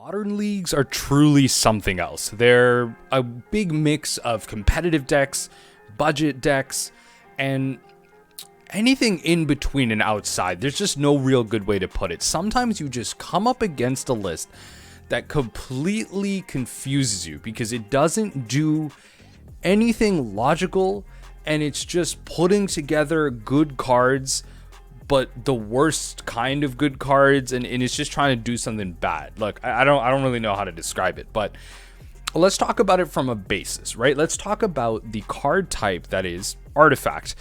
Modern leagues are truly something else. They're a big mix of competitive decks, budget decks, and anything in between and outside. There's just no real good way to put it. Sometimes you just come up against a list that completely confuses you because it doesn't do anything logical, and it's just putting together good cards, but the worst kind of good cards, and it's just trying to do something bad. Look, I don't really know how to describe it, but let's talk about it from a basis, right? Let's talk about the card type that is artifact.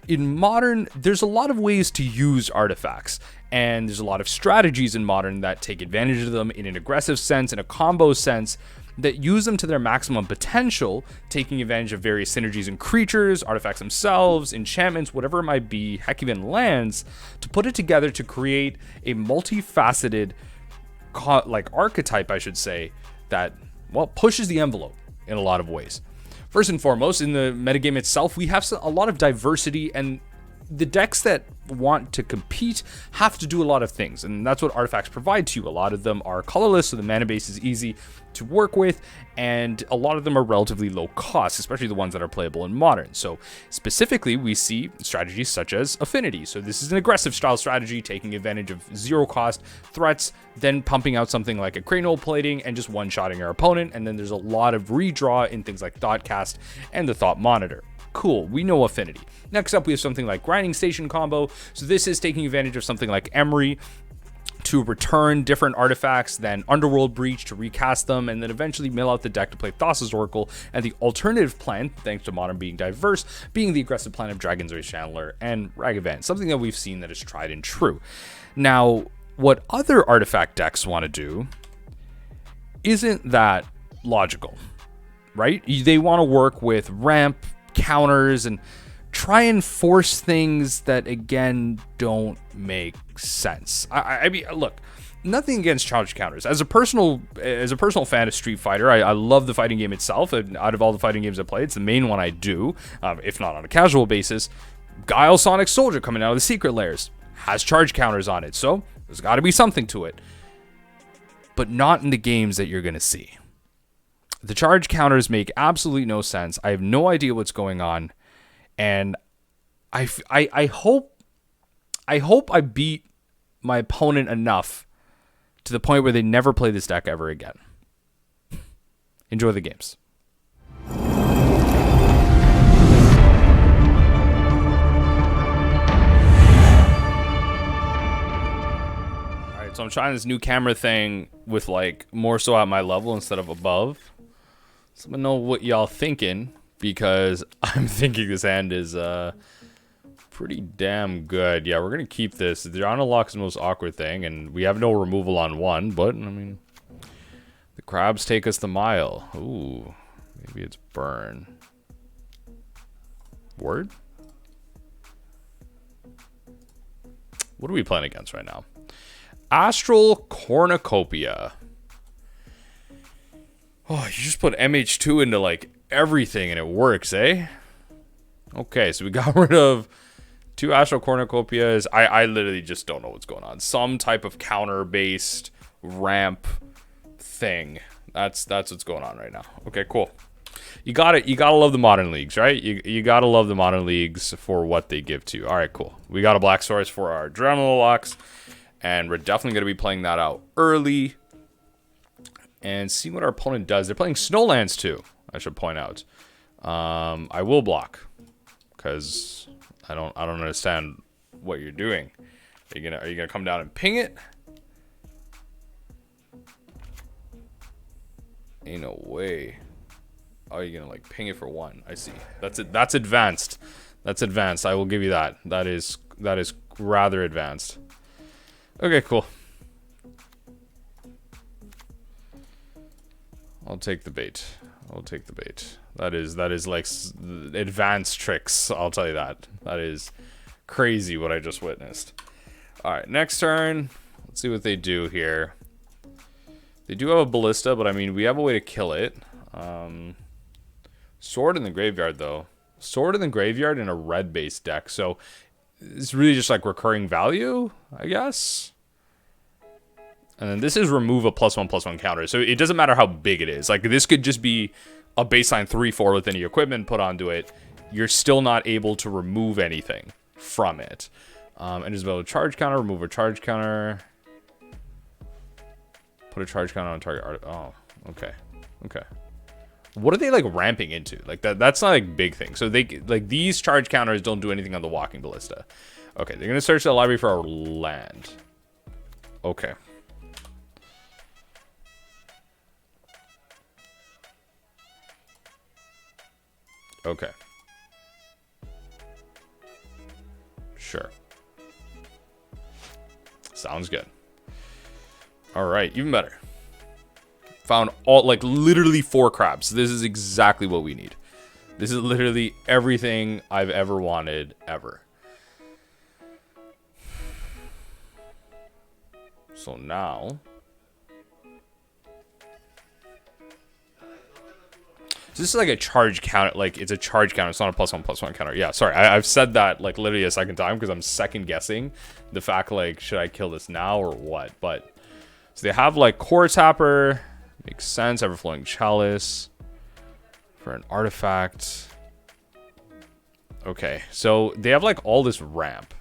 In Modern, there's a lot of ways to use artifacts, and there's a lot of strategies in Modern that take advantage of them in an aggressive sense, in a combo sense, that use them to their maximum potential, taking advantage of various synergies in creatures, artifacts themselves, enchantments, whatever it might be, heck, even lands, to put it together to create a multifaceted, archetype, I should say, that, well, pushes the envelope in a lot of ways. First and foremost, in the metagame itself, we have a lot of diversity, and the decks that want to compete have to do a lot of things, and that's what artifacts provide to you. A lot of them are colorless, so the mana base is easy to work with, and a lot of them are relatively low cost, especially the ones that are playable in Modern. So specifically, we see strategies such as Affinity. So this is an aggressive style strategy, taking advantage of zero cost threats, then pumping out something like a cranial plating and just one-shotting your opponent. And then there's a lot of redraw in things like Thoughtcast and the Thought Monitor. Cool, we know Affinity. Next up, we have something like Grinding Station combo. So this is taking advantage of something like Emery to return different artifacts, then Underworld Breach to recast them, and then eventually mill out the deck to play Thassa's Oracle. And the alternative plan, thanks to Modern being diverse, being the aggressive plan of Dragon's Race Chandler and Ragavan, something that we've seen that is tried and true. Now, what other artifact decks want to do isn't that logical, right? They want to work with ramp, counters, and try and force things that, again, don't make sense. I mean, look, nothing against challenge counters. As a personal fan of Street Fighter, I love the fighting game itself. And out of all the fighting games I play, it's the main one I do, if not on a casual basis. Guile Sonic Soldier coming out of the Secret Lairs has charge counters on it, so there's got to be something to it. But not in the games that you're going to see. The charge counters make absolutely no sense. I have no idea what's going on, and I hope I beat my opponent enough to the point where they never play this deck ever again. Enjoy the games. Alright, so I'm trying this new camera thing with, like, more so at my level instead of above. So I'm gonna know what y'all thinking, because I'm thinking this hand is pretty damn good. Yeah, we're gonna keep this. The Honor Lock's the most awkward thing, and we have no removal on one, but I mean, the crabs take us the mile. Ooh, maybe it's burn. Word? What are we playing against right now? Astral Cornucopia. Oh, you just put MH2 into, like, everything and it works, eh? Okay, so we got rid of 2 Astral Cornucopias. I literally just don't know what's going on. Some type of counter-based ramp thing. That's what's going on right now. Okay, cool. You gotta love the Modern leagues, right? You gotta love the Modern leagues for what they give to you. All right, cool. We got a Black Source for our Adrenaline Locks, and we're definitely gonna be playing that out early. And see what our opponent does. They're playing Snowlands too, I should point out. I will block, because I don't understand what you're doing. Are you gonna come down and ping it? Ain't no way. Oh, you're gonna, like, ping it for 1. I see. That's it. That's advanced. That's advanced. I will give you that. That is rather advanced. Okay, cool. I'll take the bait. I'll take the bait. That is like advanced tricks. I'll tell you that. That is crazy what I just witnessed. All right, next turn. Let's see what they do here. They do have a ballista, but I mean, we have a way to kill it. Sword in the graveyard, though. Sword in the graveyard in a red-based deck. So it's really just like recurring value, I guess. And then this is remove a +1/+1 counter. So it doesn't matter how big it is. Like, this could just be a baseline 3/4 with any equipment put onto it. You're still not able to remove anything from it. And just build a charge counter, remove a charge counter. Put a charge counter on target art. Oh, okay. Okay. What are they, like, ramping into? Like, that's not, like, big thing. So they, like, these charge counters don't do anything on the walking ballista. Okay, they're gonna search the library for a land. Okay. Okay. Sure. Sounds good. All right, even better. Found all, like, literally 4 crabs. This is exactly what we need. This is literally everything I've ever wanted, ever. So now... So this is like a charge counter, like, it's a charge counter, it's not a +1/+1 counter. Yeah, sorry, I've said that, like, literally a second time, because I'm second guessing the fact, like, should I kill this now or what? But, so they have, like, Core Tapper, makes sense, Everflowing Chalice, for an artifact. Okay, so they have, like, all this ramp,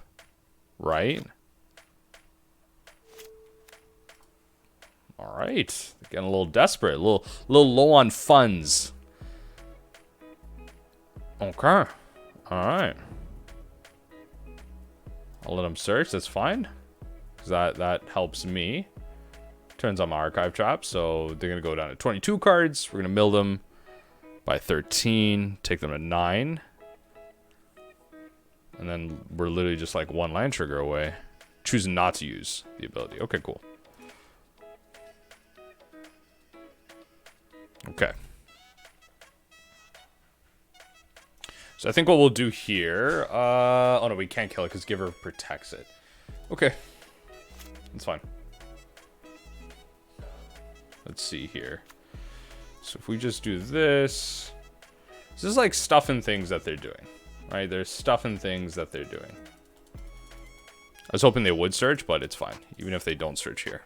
right? Alright, getting a little desperate, a little low on funds. Okay. Alright. I'll let them search. That's fine. Because that helps me. Turns on my archive trap. So they're going to go down to 22 cards. We're going to mill them by 13. Take them to 9. And then we're literally just like 1 land trigger away. Choosing not to use the ability. Okay, cool. Okay. So I think what we'll do here... oh, no, we can't kill it because Giver protects it. Okay. That's fine. Let's see here. So if we just do this... This is like stuff and things that they're doing. Right? There's stuff and things that they're doing. I was hoping they would search, but it's fine. Even if they don't search here.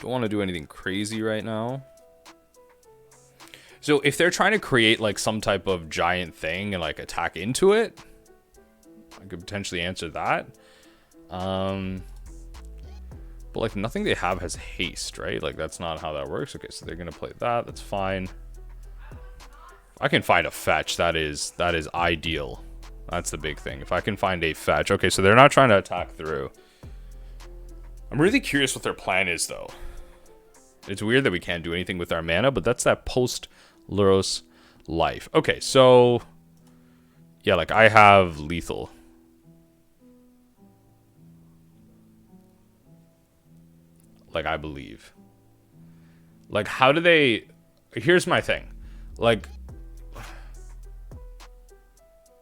Don't want to do anything crazy right now. So if they're trying to create like some type of giant thing and like attack into it, I could potentially answer that. But like nothing they have has haste, right? Like that's not how that works. Okay, so they're gonna play that. That's fine. I can find a fetch. That is ideal. That's the big thing. If I can find a fetch. Okay, so they're not trying to attack through. I'm really curious what their plan is though. It's weird that we can't do anything with our mana, but that's that post Luros life. Okay, so yeah, like I have lethal. Like I believe. Like how do they... Here's my thing. Like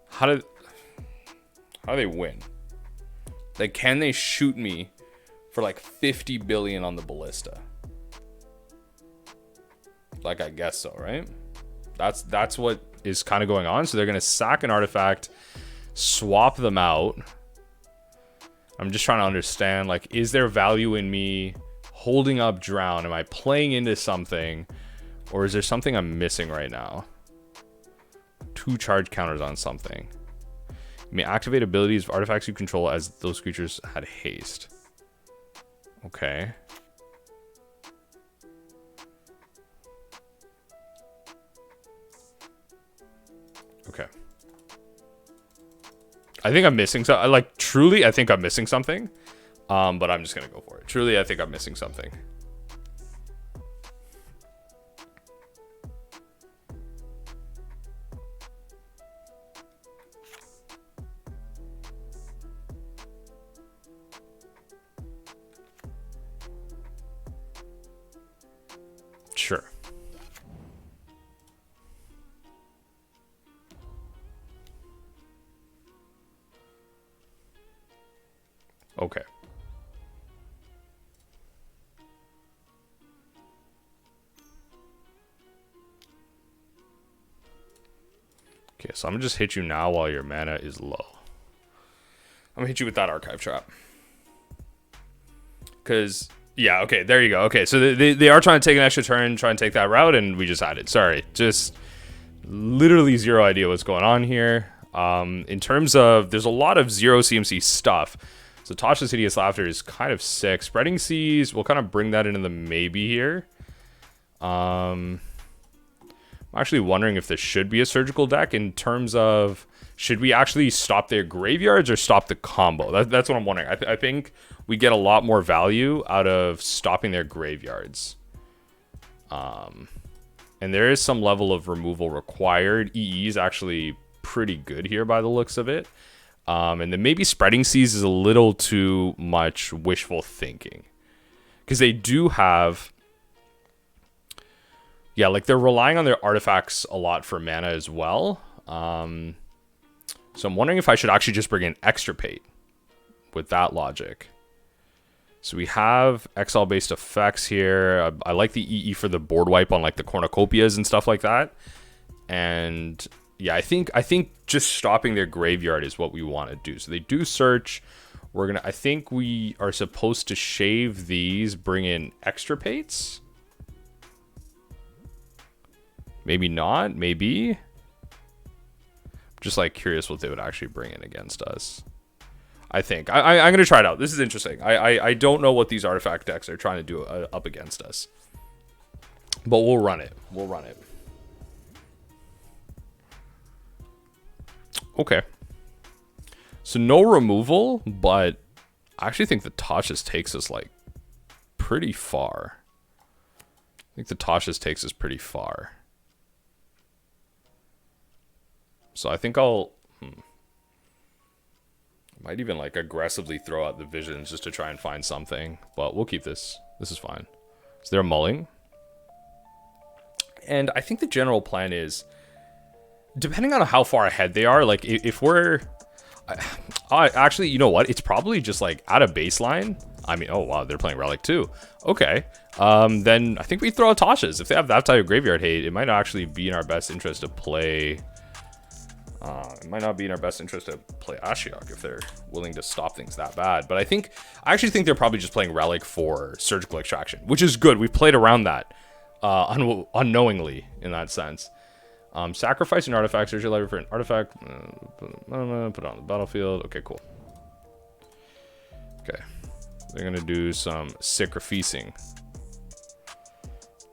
how do they win? Like can they shoot me for like 50 billion on the ballista? Like I guess so, right? That's what is kind of going on. So they're gonna sack an artifact, swap them out. I'm just trying to understand, like, is there value in me holding up Drown? Am I playing into something, or is there something I'm missing right now? 2 charge counters on something. You may activate abilities of artifacts you control as those creatures had haste. Okay. Okay. I think I'm missing something. Like, truly, I think I'm missing something. But I'm just going to go for it. Truly, I think I'm missing something. Sure. Okay. Okay, so I'm gonna just hit you now while your mana is low. I'm gonna hit you with that archive trap. because yeah, okay, there you go. Okay, so they are trying to take an extra turn, try and take that route, and we just had it. Sorry, just literally zero idea what's going on here. In terms of, there's a lot of zero CMC stuff. So Tasha's Hideous Laughter is kind of sick. Spreading Seas, we'll kind of bring that into the maybe here. I'm actually wondering if this should be a surgical deck in terms of, should we actually stop their graveyards or stop the combo? That's what I'm wondering. I think we get a lot more value out of stopping their graveyards. And there is some level of removal required. EE is actually pretty good here by the looks of it. And then maybe Spreading Seas is a little too much wishful thinking. Because they do have... Yeah, like they're relying on their artifacts a lot for mana as well. So I'm wondering if I should actually just bring in Extirpate with that logic. So we have exile-based effects here. I like the EE for the board wipe on like the Cornucopias and stuff like that. And yeah, I think just stopping their graveyard is what we want to do. So they do search. I think we are supposed to shave these, bring in Extirpates. Maybe not, maybe. Just like curious what they would actually bring in against us. I think I'm gonna try it out. This is interesting. I don't know what these artifact decks are trying to do up against us, but we'll run it. We'll run it. Okay. So no removal, but I actually think the Tasha's takes us like pretty far. I think the Tasha's takes us pretty far. So I think I'll might even like aggressively throw out the visions just to try and find something, but we'll keep this. This is fine. So they're mulling. And I think the general plan is, depending on how far ahead they are, like if we're actually, you know what? It's probably just like at a baseline. I mean, oh wow, they're playing Relic too. Okay. Then I think we throw out Tasha's. If they have that type of graveyard hate, it might not actually be in our best interest to play. It might not be in our best interest to play Ashiok if they're willing to stop things that bad. But I actually think they're probably just playing Relic for Surgical Extraction, which is good. We've played around that unknowingly in that sense. Sacrifice an artifact, search your library for an artifact, put it on the battlefield. Okay, cool. Okay, they're gonna do some sacrificing.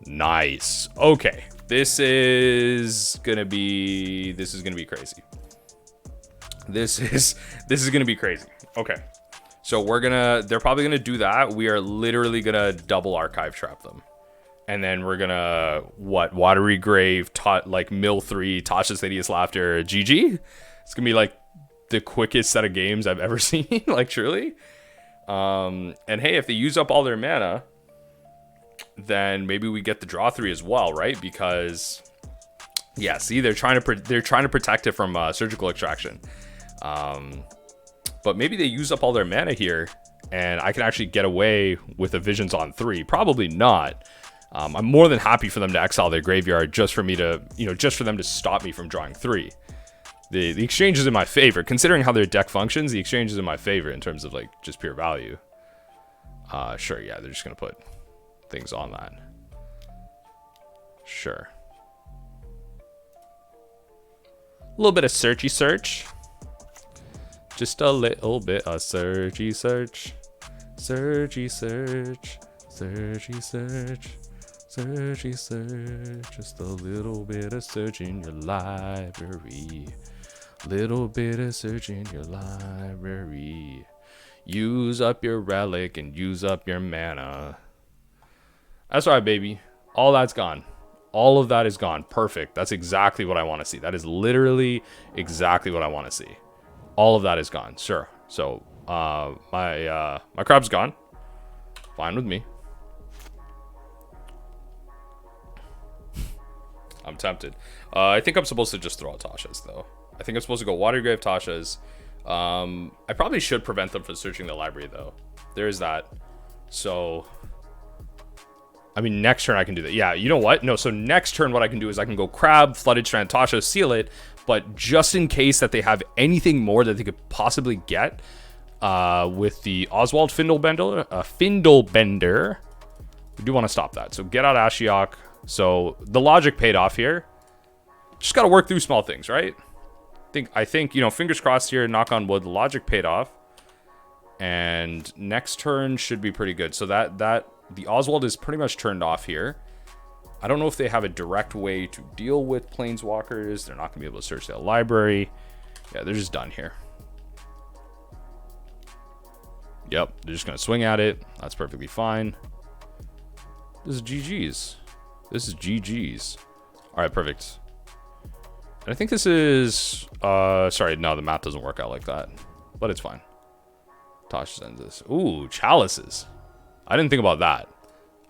Nice. Okay. This is gonna be crazy. This is gonna be crazy. Okay. So they're probably gonna do that. We are literally gonna double archive trap them. And then we're gonna, Watery Grave, like Mill 3, Tasha's Hideous Laughter, GG. It's gonna be like the quickest set of games I've ever seen, like truly. And hey, if they use up all their mana, then maybe we get the draw 3 as well, right? Because yeah, see, they're trying to protect it from Surgical Extraction. But maybe they use up all their mana here, and I can actually get away with the Visions on 3. Probably not. I'm more than happy for them to exile their graveyard just for me to, just for them to stop me from drawing 3. The exchange is in my favor. Considering how their deck functions, the exchange is in my favor in terms of like just pure value. Sure, yeah, they're just gonna put things on that. Sure. A little bit of searchy search. Just a little bit of searchy search. Searchy search. Searchy search. Searchy search. Just a little bit of search in your library. Little bit of search in your library. Use up your relic and use up your mana. That's right, baby. All that's gone. All of that is gone. Perfect. That's exactly what I want to see. That is literally exactly what I want to see. All of that is gone. Sure. So, my crab's gone. Fine with me. I'm tempted. I think I'm supposed to just throw out Tasha's, though. I think I'm supposed to go Watery Grave Tasha's. I probably should prevent them from searching the library, though. There is that. So, I mean, next turn I can do that. Yeah, you know what? No, so next turn what I can do is I can go Crab, Flooded Strand, Tasha, seal it. But just in case that they have anything more that they could possibly get with the Oswald Findlebender. We do want to stop that. So get out Ashiok. So the logic paid off here. Just got to work through small things, right? I think, you know, fingers crossed here, knock on wood, the logic paid off. And next turn should be pretty good. So the Oswald is pretty much turned off here. I don't know if they have a direct way to deal with planeswalkers. They're not going to be able to search the library. Yeah, they're just done here. Yep, they're just going to swing at it. That's perfectly fine. This is GG's. This is GG's. All right, perfect. And I think this is... sorry, no, the math doesn't work out like that. But it's fine. Tosh sends this. Ooh, chalices. I didn't think about that.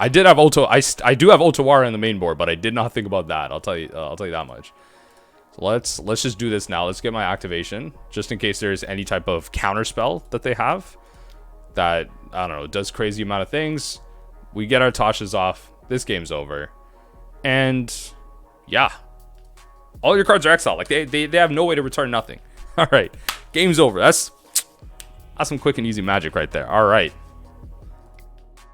I did have I do have Otawara in the main board, but I did not think about that. I'll tell you that much. So let's just do this now. Let's get my activation, just in case there's any type of counter spell that they have that, I don't know, does crazy amount of things. We get our Tasha's off. This game's over. And yeah, all your cards are exiled. Like they have no way to return nothing. All right, game's over. That's some quick and easy magic right there. All right.